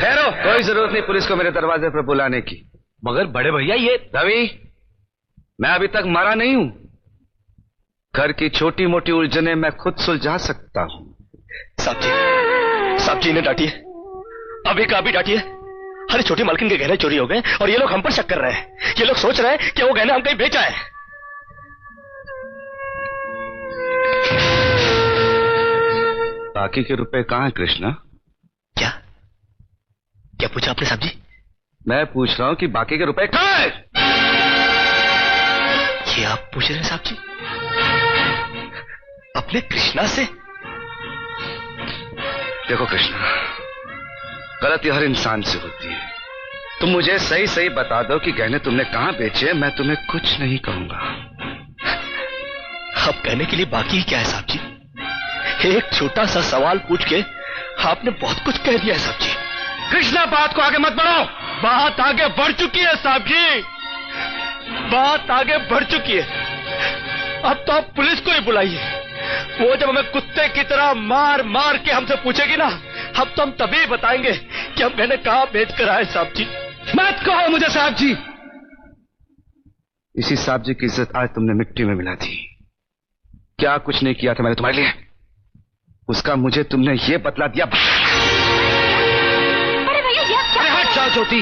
ठहरो, कोई जरूरत नहीं पुलिस को मेरे दरवाजे पर बुलाने की। मगर बड़े भैया ये रवि, मैं अभी तक मरा नहीं हूं। घर की छोटी मोटी उलझने मैं खुद सुलझा सकता हूं। साहब जी ने डांटी है, अभी का अभी डांटी है। अरे छोटी मालकिन के गहने चोरी हो गए और ये लोग हम पर शक कर रहे हैं। ये लोग सोच रहे हैं कि वो गहने हम कहीं बेचा है। बाकी के रुपए कहाँ हैं कृष्णा? क्या क्या पूछा आपने साहब जी? मैं पूछ रहा हूं कि बाकी के रुपए कहाँ हैं? ये आप पूछ रहे हैं साहब जी अपने कृष्णा से? देखो कृष्णा, गलती हर इंसान से होती है। तुम मुझे सही सही बता दो कि गहने तुमने कहां बेचे, मैं तुम्हें कुछ नहीं कहूंगा। अब कहने के लिए बाकी ही क्या है साहब जी? एक छोटा सा सवाल पूछ के आपने बहुत कुछ कह दिया है साहब जी। कृष्णा, बात को आगे मत बढ़ाओ। बात आगे बढ़ चुकी है साहब जी, बात आगे बढ़ चुकी है। अब तो आप पुलिस को ही बुलाइए। वो जब हमें कुत्ते की तरह मार मार के हमसे पूछेगी ना, अब तो हम तभी बताएंगे कि हम गहने कहां बेच कर आए साहब जी। मत कहो मुझे साहब जी। इसी साहब जी की इज्जत आज तुमने मिट्टी में मिला दी। क्या कुछ नहीं किया था मैंने तुम्हारे लिए, उसका मुझे तुमने ये बतला दिया। अरे हट जाओ ज्योति।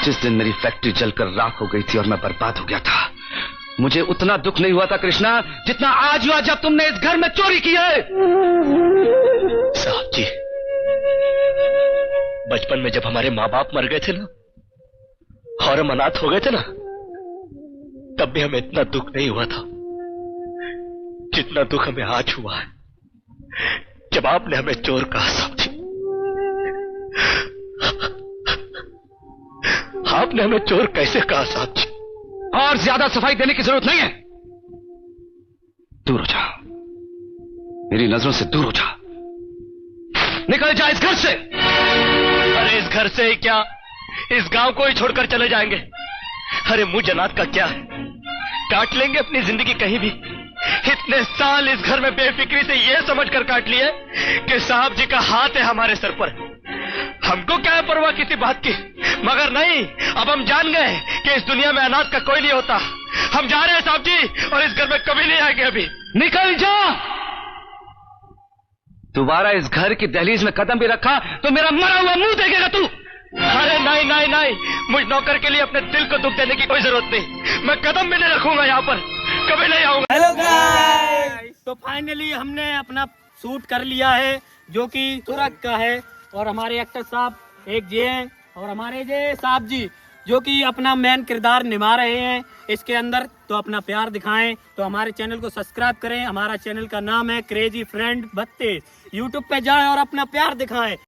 जिस दिन मेरी फैक्ट्री जलकर राख हो गई थी और मैं बर्बाद हो गया था, मुझे उतना दुख नहीं हुआ था कृष्णा जितना आज हुआ जब तुमने इस घर में चोरी की है। साहब जी, बचपन में जब हमारे माँ बाप मर गए थे ना और हम अनाथ हो गए थे ना, तब भी हमें इतना दुख नहीं हुआ था जितना दुख हमें आज हुआ है जब आपने हमें चोर कहा। साहब जी, आपने हमें चोर कैसे कहा साहब जी? और ज्यादा सफाई देने की जरूरत नहीं है। दूर हो जा, मेरी नजरों से दूर हो जा। निकल जा इस घर से। अरे इस घर से ही क्या, इस गांव को ही छोड़कर चले जाएंगे। अरे मुझ जनात का क्या है, काट लेंगे अपनी जिंदगी कहीं भी। इतने साल इस घर में बेफिक्री से ये समझकर काट लिए कि साहब जी का हाथ है हमारे सर पर। हमको क्या है परवाह किसी बात की, मगर नहीं, अब हम जान गए कि इस दुनिया में अनाथ का कोई नहीं होता। हम जा रहे हैं साहब जी और इस घर में कभी नहीं आएंगे। अभी निकल जा। दोबारा इस घर की दहलीज में कदम भी रखा तो मेरा मरा हुआ मुंह देखेगा तू। अरे नहीं नहीं नहीं, मुझ नौकर के लिए अपने दिल को दुख देने की कोई जरूरत नहीं। मैं कदम भी नहीं रखूंगा यहाँ पर, कभी नहीं आऊंगा। हेलो गाइस, तो फाइनली हमने अपना शूट कर लिया है जो कि तुरक का है। और हमारे एक्टर साहब एक जी हैं और हमारे जे साहब जी जो कि अपना मेन किरदार निभा रहे हैं इसके अंदर। तो अपना प्यार दिखाएं, तो हमारे चैनल को सब्सक्राइब करें। हमारा चैनल का नाम है क्रेजी फ्रेंड 32। यूट्यूब पे जाएं और अपना प्यार दिखाएं।